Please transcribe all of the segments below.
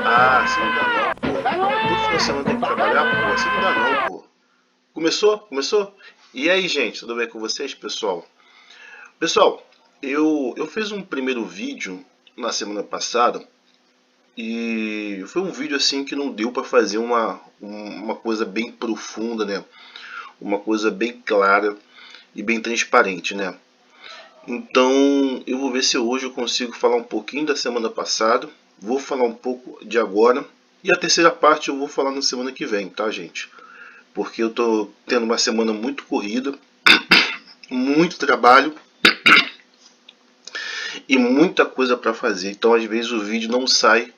Ah, assim não dá não, pô. Todo final de semana tem que trabalhar, pô. Assim não dá não, pô. Começou? Começou? E aí, gente, tudo bem com vocês, pessoal? Pessoal, eu fiz um primeiro vídeo na semana passada e foi um vídeo assim que não deu para fazer uma coisa bem profunda, né? Uma coisa bem clara e bem transparente, né? Então eu vou ver se hoje eu consigo falar um pouquinho da semana passada, vou falar um pouco de agora e a terceira parte eu vou falar na semana que vem, tá, gente? Porque eu tô tendo uma semana muito corrida, muito trabalho e muita coisa para fazer. Então às vezes o vídeo não sai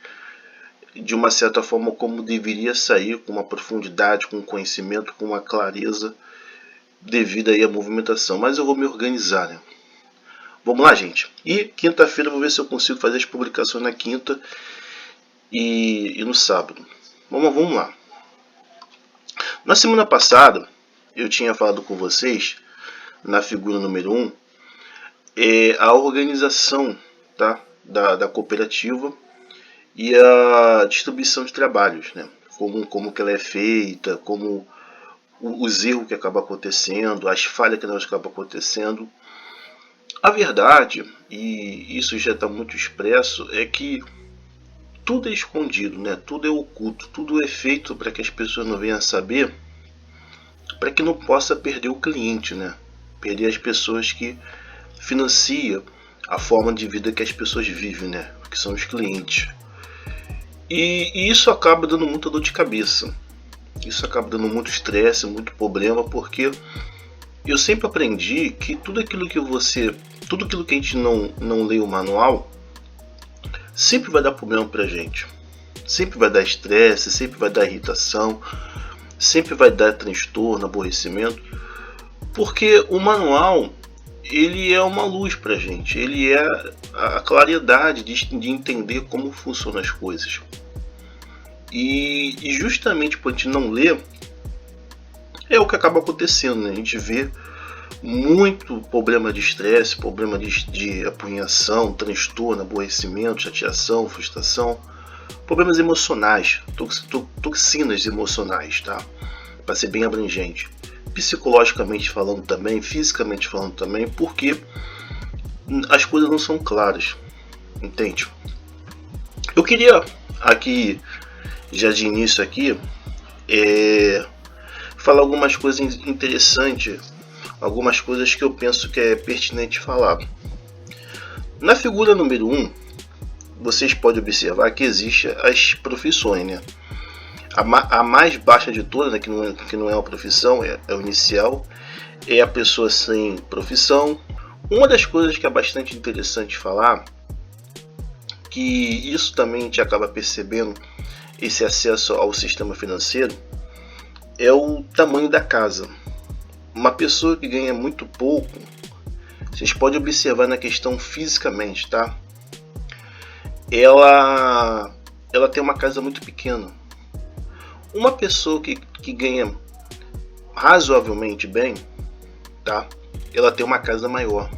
de uma certa forma como deveria sair, com uma profundidade, com conhecimento, com uma clareza devido aí à movimentação. Mas eu vou me organizar, né? Vamos lá, gente. E quinta-feira eu vou ver se eu consigo fazer as publicações na quinta e no sábado. Vamos lá. Na semana passada eu tinha falado com vocês na figura número 1 a organização, tá, da cooperativa e a distribuição de trabalhos, né? Como que ela é feita, como os erros que acabam acontecendo, as falhas que elas acabam acontecendo. A verdade, e isso já está muito expresso, é que tudo é escondido, né? Tudo é oculto, tudo é feito para que as pessoas não venham a saber, para que não possa perder o cliente, né? Perder as pessoas que financiam a forma de vida que as pessoas vivem, né? Que são os clientes. E isso acaba dando muita dor de cabeça. Isso acaba dando muito estresse, muito problema, porque eu sempre aprendi que tudo aquilo que a gente não lê o manual, sempre vai dar problema pra gente. Sempre vai dar estresse, sempre vai dar irritação, sempre vai dar transtorno, aborrecimento, porque o manual, ele é uma luz pra gente, ele é a claridade de entender como funcionam as coisas. E justamente por a gente não ler, é o que acaba acontecendo, né? A gente vê muito problema de estresse, problema de apurrinhação, transtorno, aborrecimento, chateação, frustração, problemas emocionais, toxinas emocionais, tá? Para ser bem abrangente. Psicologicamente falando também, fisicamente falando também, porque as coisas não são claras, entende? Eu queria aqui, já de início aqui, falar algumas coisas interessantes, algumas coisas que eu penso que é pertinente falar. Na figura número 1, vocês podem observar que existem as profissões, né? A mais baixa de todas, né, que não é uma profissão, é o inicial, é a pessoa sem profissão. Uma das coisas que é bastante interessante falar, que isso também a gente acaba percebendo, esse acesso ao sistema financeiro, é o tamanho da casa. Uma pessoa que ganha muito pouco, vocês podem observar na questão fisicamente, tá? Ela tem uma casa muito pequena. Uma pessoa que ganha razoavelmente bem, tá? Ela tem uma casa maior.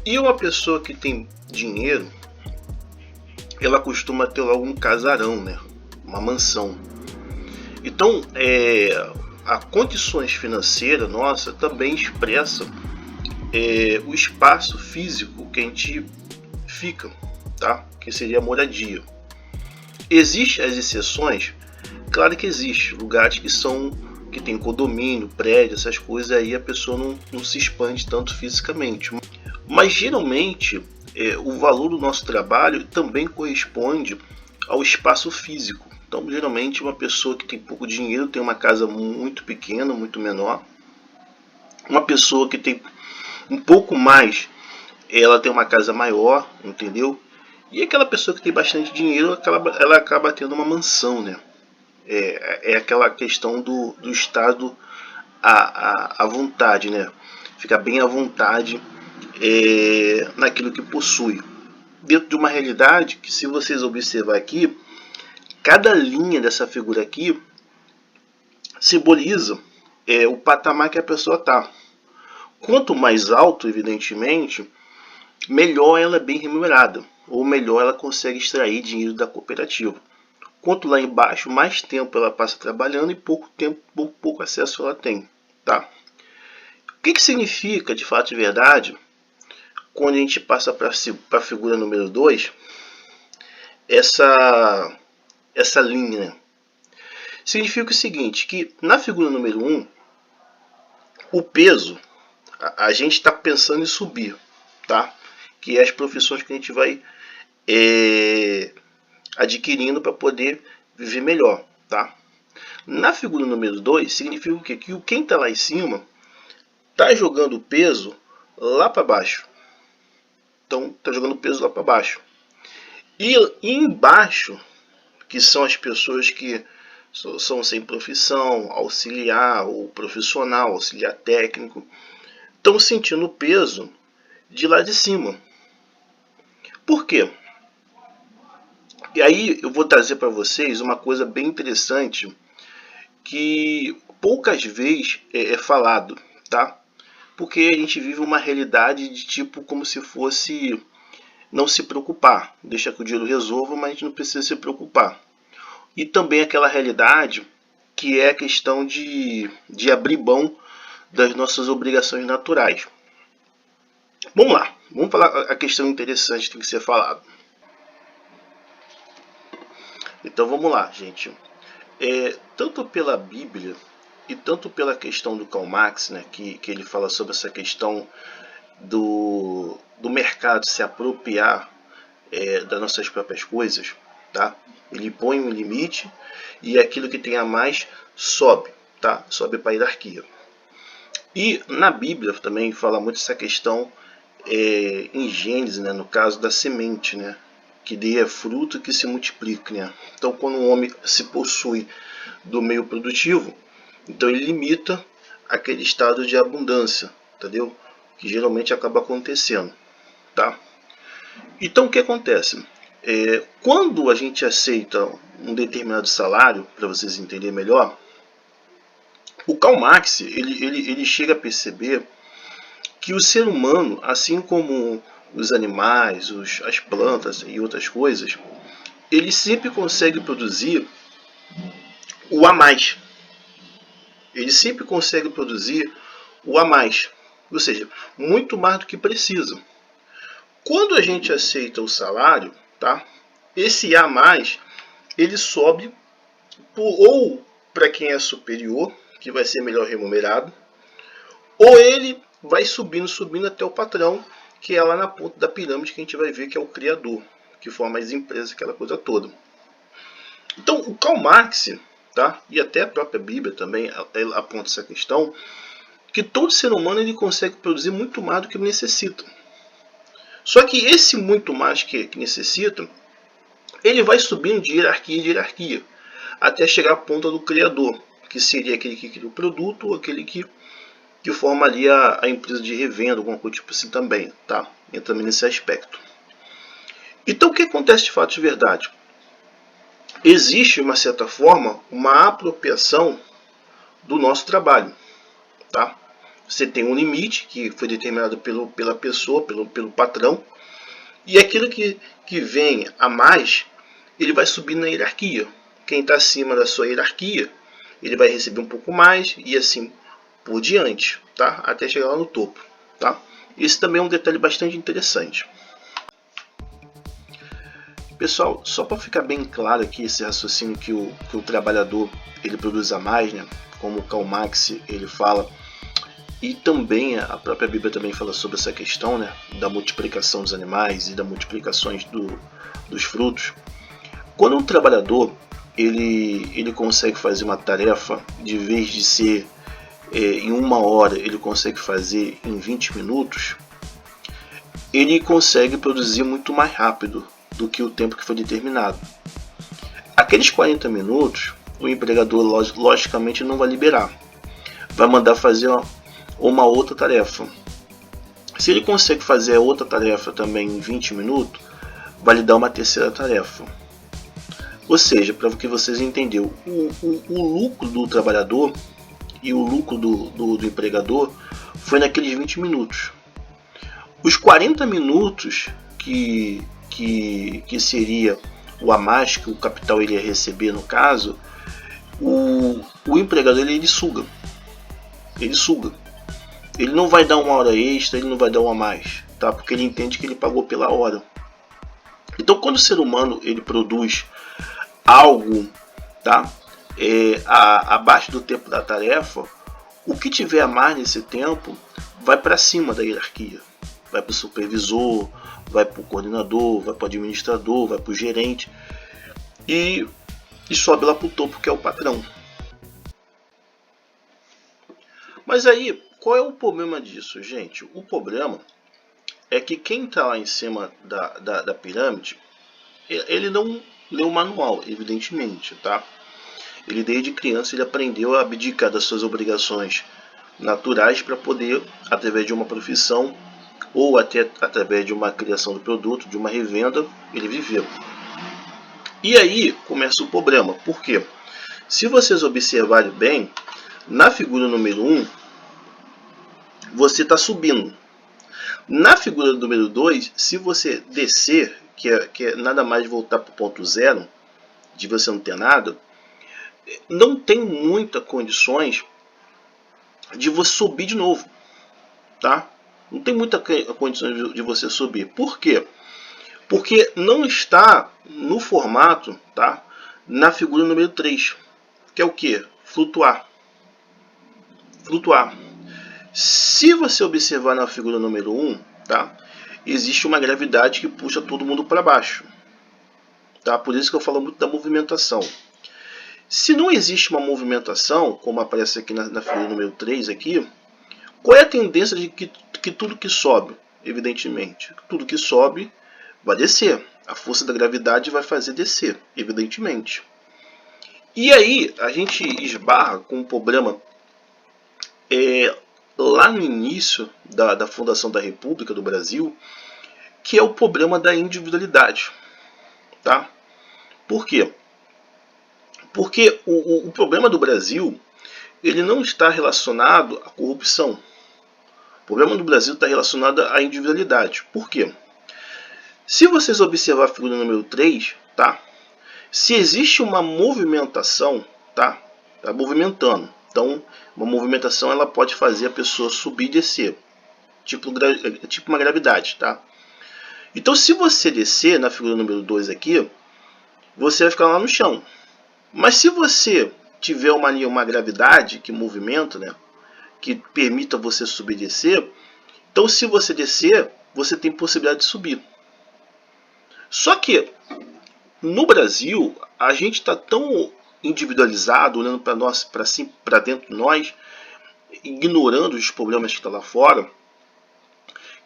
E uma pessoa que tem dinheiro, ela costuma ter logo um casarão, né? Uma mansão. Então, as condições financeiras nossa também expressa o espaço físico que a gente fica, tá? Que seria a moradia. Existem as exceções? Claro que existe lugares que tem condomínio, prédio, essas coisas, aí a pessoa não se expande tanto fisicamente. Mas geralmente o valor do nosso trabalho também corresponde ao espaço físico. Então geralmente uma pessoa que tem pouco dinheiro tem uma casa muito pequena, muito menor. Uma pessoa que tem um pouco mais, ela tem uma casa maior, entendeu? E aquela pessoa que tem bastante dinheiro, ela acaba tendo uma mansão, né? É aquela questão do estado à vontade, né? Ficar bem à vontade naquilo que possui. Dentro de uma realidade que, se vocês observar aqui, cada linha dessa figura aqui simboliza o patamar que a pessoa está. Quanto mais alto, evidentemente, melhor ela é bem remunerada. ou melhor ela consegue extrair dinheiro da cooperativa. Quanto lá embaixo, mais tempo ela passa trabalhando e pouco acesso ela tem, tá? O que significa, de fato e verdade, quando a gente passa para a figura número 2, essa linha, né? Significa o seguinte, que na figura número 1, o peso, a gente está pensando em subir, tá? Que é as profissões que a gente vai adquirindo para poder viver melhor, tá? Na figura número 2, significa o quê? Que quem está lá em cima está jogando o peso lá para baixo. Então, está jogando o peso lá para baixo. E embaixo, que são as pessoas que são sem profissão, auxiliar ou profissional, auxiliar técnico, estão sentindo o peso de lá de cima. Por quê? E aí eu vou trazer para vocês uma coisa bem interessante que poucas vezes é falado, tá? Porque a gente vive uma realidade de tipo como se fosse não se preocupar, deixa que o dinheiro resolva, mas a gente não precisa se preocupar. E também aquela realidade que é a questão de abrir mão das nossas obrigações naturais. Vamos lá, vamos falar a questão interessante que tem que ser falado. Então vamos lá, gente. Tanto pela Bíblia e tanto pela questão do Karl Marx, né, que ele fala sobre essa questão do mercado se apropriar das nossas próprias coisas, tá? Ele põe um limite e aquilo que tem a mais sobe, tá? Sobe para a hierarquia. E na Bíblia também fala muito essa questão em Gênesis, né, no caso da semente, né, que dê fruto que se multiplique, né? Então, quando o homem se possui do meio produtivo, então ele limita aquele estado de abundância, entendeu? Que geralmente acaba acontecendo, tá? Então, o que acontece? Quando a gente aceita um determinado salário, para vocês entenderem melhor, o Karl Marx ele chega a perceber que o ser humano, assim como os animais, as plantas e outras coisas, ele sempre consegue produzir o a mais. Ele sempre consegue produzir o a mais, ou seja, muito mais do que precisa. Quando a gente aceita o salário, tá? Esse a mais ele sobe ou para quem é superior, que vai ser melhor remunerado, ou ele vai subindo até o patrão, que é lá na ponta da pirâmide, que a gente vai ver que é o criador, que forma as empresas, aquela coisa toda. Então, o Karl Marx, tá? E até a própria Bíblia também aponta essa questão, que todo ser humano ele consegue produzir muito mais do que necessita. Só que esse muito mais que necessita, ele vai subindo de hierarquia em hierarquia, até chegar à ponta do criador, que seria aquele que cria o produto, ou aquele que forma ali a empresa de revenda, alguma coisa tipo assim também, tá? Entra também nesse aspecto. Então o que acontece de fato de verdade? Existe, de uma certa forma, uma apropriação do nosso trabalho, tá? Você tem um limite que foi determinado pela pessoa, pelo patrão, e aquilo que vem a mais, ele vai subir na hierarquia. Quem está acima da sua hierarquia, ele vai receber um pouco mais e assim por diante, tá? Até chegar lá no topo, tá? Esse também é um detalhe bastante interessante. Pessoal, só para ficar bem claro aqui esse raciocínio que o trabalhador ele produz a mais, né? Como o Karl Marx ele fala, e também a própria Bíblia também fala sobre essa questão, né? Da multiplicação dos animais e da multiplicações dos frutos. Quando um trabalhador ele consegue fazer uma tarefa, de vez de ser em 1 hora, ele consegue fazer em 20 minutos, ele consegue produzir muito mais rápido do que o tempo que foi determinado. Aqueles 40 minutos, o empregador logicamente não vai liberar, vai mandar fazer uma outra tarefa. Se ele consegue fazer a outra tarefa também em 20 minutos, vai lhe dar uma terceira tarefa. Ou seja, para que vocês entenderam, o lucro do trabalhador e o lucro do empregador foi naqueles 20 minutos. Os 40 minutos que que seria o a mais que o capital ele ia receber no caso, o empregador ele suga. Ele suga. Ele não vai dar uma hora extra, ele não vai dar uma a mais, tá? Porque ele entende que ele pagou pela hora. Então, quando o ser humano ele produz algo, tá? Abaixo do tempo da tarefa, o que tiver a mais nesse tempo vai para cima da hierarquia. Vai para o supervisor, vai para o coordenador, vai para o administrador, vai para o gerente e sobe lá para o topo, que é o patrão. Mas aí, qual é o problema disso, gente? O problema é que quem está lá em cima da pirâmide, ele não leu o manual, evidentemente, tá? Ele desde criança ele aprendeu a abdicar das suas obrigações naturais para poder, através de uma profissão ou até através de uma criação do produto, de uma revenda, ele viver. E aí começa o problema. Por quê? Se vocês observarem bem, na figura número 1, você está subindo. Na figura número 2, se você descer, que é nada mais voltar para o ponto zero, de você não ter nada, não tem muitas condições de você subir de novo, tá? Não tem muita condição de você subir. Por quê? Porque não está no formato, tá? Na figura número 3, que é o que? Flutuar. Flutuar. Se você observar na figura número 1, tá? Existe uma gravidade que puxa todo mundo para baixo. Tá? Por isso que eu falo muito da movimentação. Se não existe uma movimentação, como aparece aqui na figura número 3, aqui, qual é a tendência de que tudo que sobe? Evidentemente, tudo que sobe vai descer. A força da gravidade vai fazer descer, evidentemente. E aí a gente esbarra com um problema lá no início da fundação da República do Brasil, que é o problema da individualidade. Tá? Por quê? Porque o problema do Brasil ele não está relacionado à corrupção. O problema do Brasil está relacionado à individualidade. Por quê? Se vocês observar a figura número 3, tá? Se existe uma movimentação, tá? Tá movimentando. Então, uma movimentação ela pode fazer a pessoa subir e descer. Tipo uma gravidade, tá? Então, se você descer na figura número 2 aqui, você vai ficar lá no chão. Mas se você tiver uma gravidade que movimenta, né? Que permita você subir e descer, então se você descer, você tem possibilidade de subir. Só que no Brasil, a gente está tão individualizado, olhando para nós, para dentro de nós, ignorando os problemas que estão lá fora,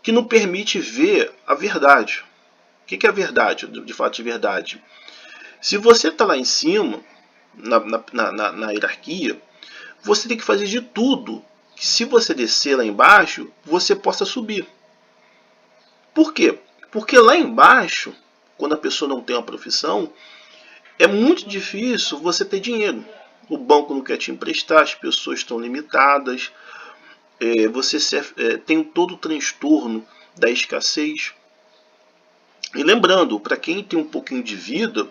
que não permite ver a verdade. O que é a verdade, de fato de verdade? Se você está lá em cima, na hierarquia, você tem que fazer de tudo que se você descer lá embaixo, você possa subir. Por quê? Porque lá embaixo, quando a pessoa não tem uma profissão, é muito difícil você ter dinheiro. O banco não quer te emprestar, as pessoas estão limitadas, você tem todo o transtorno da escassez. E lembrando, para quem tem um pouquinho de vida,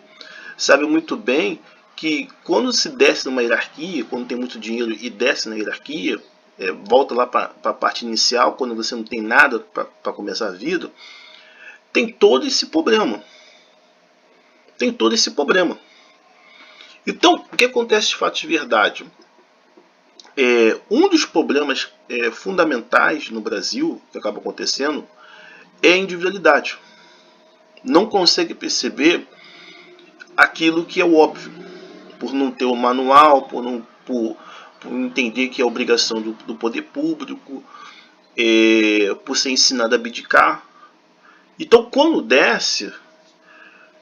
sabe muito bem que quando se desce numa hierarquia, quando tem muito dinheiro e desce na hierarquia, volta lá para a parte inicial, quando você não tem nada para começar a vida, tem todo esse problema. Tem todo esse problema. Então, o que acontece de fato de verdade? Um dos problemas fundamentais no Brasil, que acaba acontecendo, é a individualidade. Não consegue perceber aquilo que é o óbvio, por não ter o manual, por entender que é obrigação do poder público, por ser ensinado a abdicar. Então, quando desce,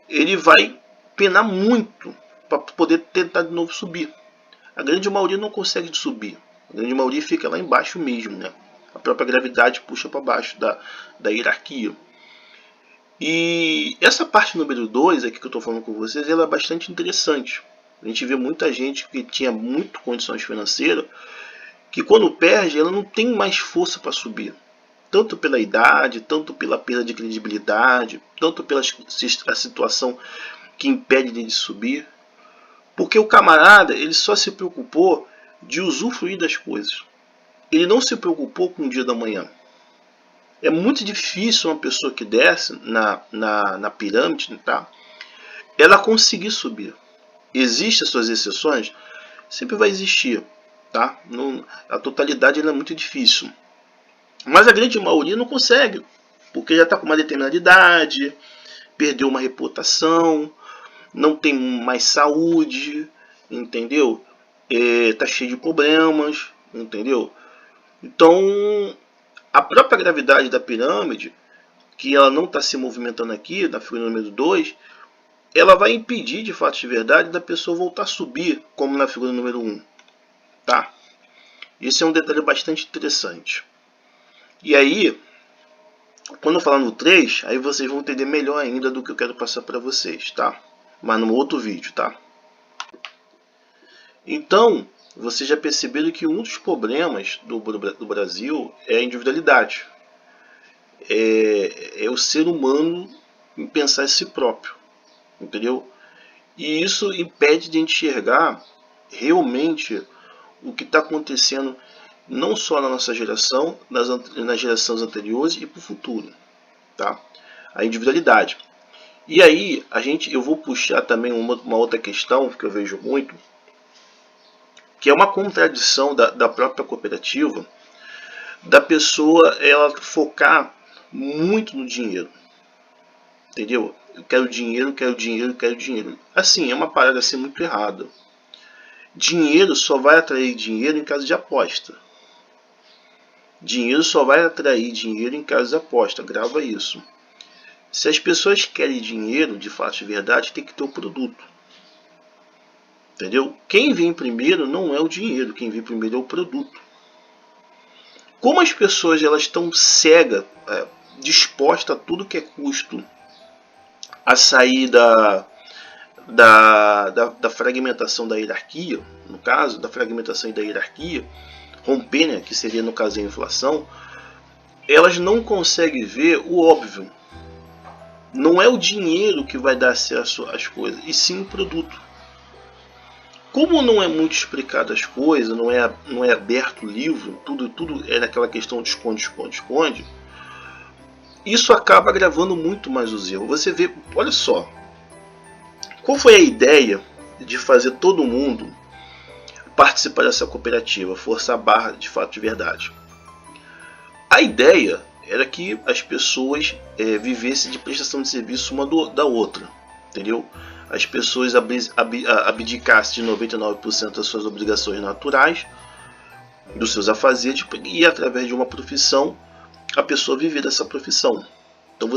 ele vai penar muito para poder tentar de novo subir. A grande maioria não consegue subir. A grande maioria fica lá embaixo mesmo, né? A própria gravidade puxa para baixo da hierarquia. E essa parte número 2 aqui que eu estou falando com vocês, ela é bastante interessante. A gente vê muita gente que tinha muito condições financeiras, que quando perde, ela não tem mais força para subir. tanto pela idade, tanto pela perda de credibilidade, tanto pela a situação que impede ele de subir, porque o camarada ele só se preocupou de usufruir das coisas. Ele não se preocupou com o dia da manhã. É muito difícil uma pessoa que desce na pirâmide, tá? Ela conseguir subir. Existem as suas exceções? Sempre vai existir, tá? A totalidade é muito difícil. Mas a grande maioria não consegue, porque já está com uma determinada idade, perdeu uma reputação, não tem mais saúde, entendeu? Tá cheio de problemas, entendeu? Então, a própria gravidade da pirâmide, que ela não está se movimentando aqui, na figura número 2, ela vai impedir, de fato de verdade, da pessoa voltar a subir, como na figura número 1. Tá? Esse é um detalhe bastante interessante. E aí, quando eu falar no 3, aí vocês vão entender melhor ainda do que eu quero passar para vocês, tá? Mas no outro vídeo, tá? Então, vocês já perceberam que um dos problemas do Brasil é a individualidade. É o ser humano em pensar em si próprio, entendeu? E isso impede de enxergar realmente o que está acontecendo não só na nossa geração, nas gerações anteriores e para o futuro, tá? A individualidade. E aí eu vou puxar também uma outra questão que eu vejo muito, que é uma contradição da própria cooperativa, da pessoa ela focar muito no dinheiro, entendeu? Eu quero dinheiro, quero dinheiro, quero dinheiro. Assim, é uma parada assim muito errada. Dinheiro só vai atrair dinheiro em caso de aposta. Dinheiro só vai atrair dinheiro em caso de aposta. Grava isso. Se as pessoas querem dinheiro, de fato de verdade, tem que ter o produto. Entendeu? Quem vem primeiro não é o dinheiro, quem vem primeiro é o produto. Como as pessoas elas estão cegas, dispostas a tudo que é custo a sair da fragmentação da hierarquia, no caso, da fragmentação da hierarquia, romper, né, que seria no caso a inflação, elas não conseguem ver o óbvio. Não é o dinheiro que vai dar acesso às coisas, e sim o produto. Como não é muito explicado as coisas, não é aberto o livro, tudo é naquela questão de esconde, esconde, esconde, isso acaba agravando muito mais os erros. Você vê, olha só, qual foi a ideia de fazer todo mundo participar dessa cooperativa, forçar a barra de fato de verdade? A ideia era que as pessoas vivessem de prestação de serviço uma da outra, entendeu? As pessoas abdicassem de 99% das suas obrigações naturais, dos seus afazeres, e através de uma profissão, a pessoa viver dessa profissão. Então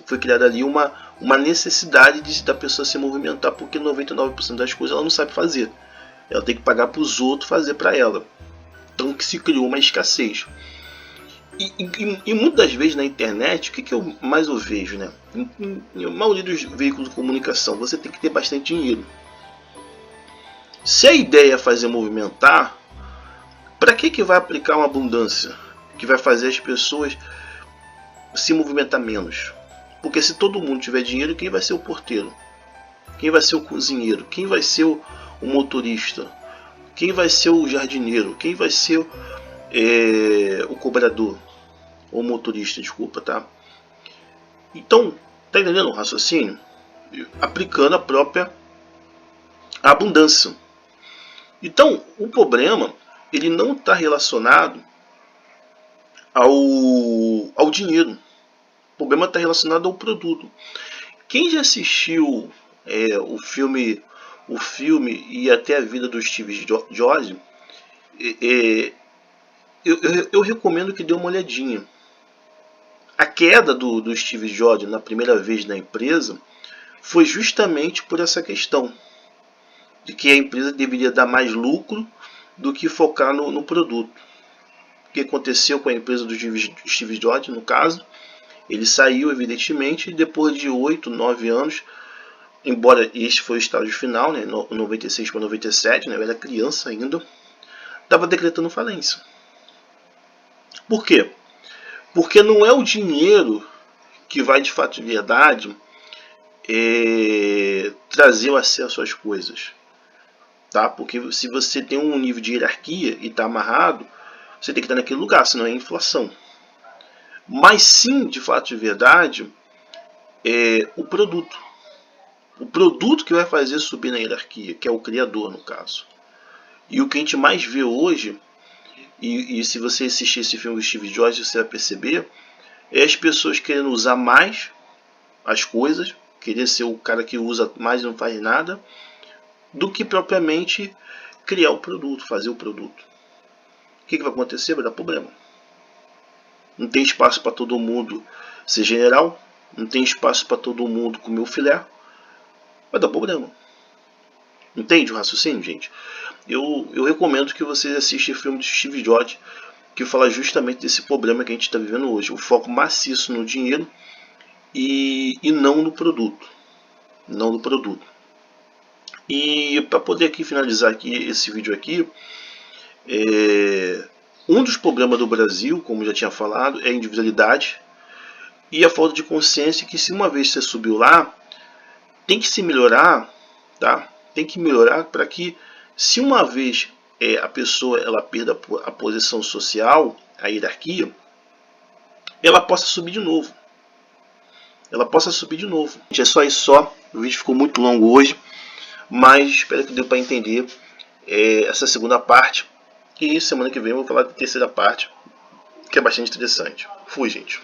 foi criada ali uma necessidade da pessoa se movimentar, porque 99% das coisas ela não sabe fazer. Ela tem que pagar para os outros fazer para ela. Então que se criou uma escassez. E muitas das vezes na internet, o que eu mais vejo, né? A maioria dos veículos de comunicação, você tem que ter bastante dinheiro. Se a ideia é fazer movimentar, para que vai aplicar uma abundância que vai fazer as pessoas se movimentar menos? Porque se todo mundo tiver dinheiro, quem vai ser o porteiro? Quem vai ser o cozinheiro? Quem vai ser o motorista? Quem vai ser o jardineiro? Quem vai ser o cobrador? Ou motorista, desculpa, tá? Então, tá entendendo o raciocínio? Aplicando a própria abundância. Então, o problema, ele não está relacionado ao dinheiro. O problema está relacionado ao produto. Quem já assistiu o filme e até a vida do Steve Jobs, eu recomendo que dê uma olhadinha. A queda do Steve Jobs na primeira vez na empresa foi justamente por essa questão de que a empresa deveria dar mais lucro do que focar no produto. O que aconteceu com a empresa do Steve Jobs, no caso? Ele saiu, evidentemente, e depois de 8, 9 anos, embora este foi o estágio final, né, 96 para 97, né, eu era criança ainda, estava decretando falência. Por quê? Porque não é o dinheiro que vai de fato de verdade trazer o acesso às coisas, tá? Porque se você tem um nível de hierarquia e está amarrado, você tem que estar naquele lugar, senão é inflação. Mas sim, de fato de verdade, é o produto. O produto que vai fazer subir na hierarquia, que é o criador no caso. E o que a gente mais vê hoje, e se você assistir esse filme do Steve Jobs, você vai perceber, é as pessoas querendo usar mais as coisas, querer ser o cara que usa mais e não faz nada, do que propriamente criar o produto, fazer o produto. O que vai acontecer? Vai dar problema. Não tem espaço para todo mundo ser general, não tem espaço para todo mundo comer o filé, vai dar problema. Entende o raciocínio, gente? Eu recomendo que vocês assistam o filme de Steve Jobs, que fala justamente desse problema que a gente está vivendo hoje. O foco maciço no dinheiro e não no produto. Não no produto. E para poder aqui finalizar aqui esse vídeo aqui, um dos problemas do Brasil, como já tinha falado, é a individualidade e a falta de consciência que se uma vez você subiu lá, tem que se melhorar, tá? Tem que melhorar para que se uma vez a pessoa ela perda a posição social, a hierarquia, ela possa subir de novo. Ela possa subir de novo. É só isso só. O vídeo ficou muito longo hoje, mas espero que deu para entender essa segunda parte. E semana que vem eu vou falar da terceira parte, que é bastante interessante. Fui, gente.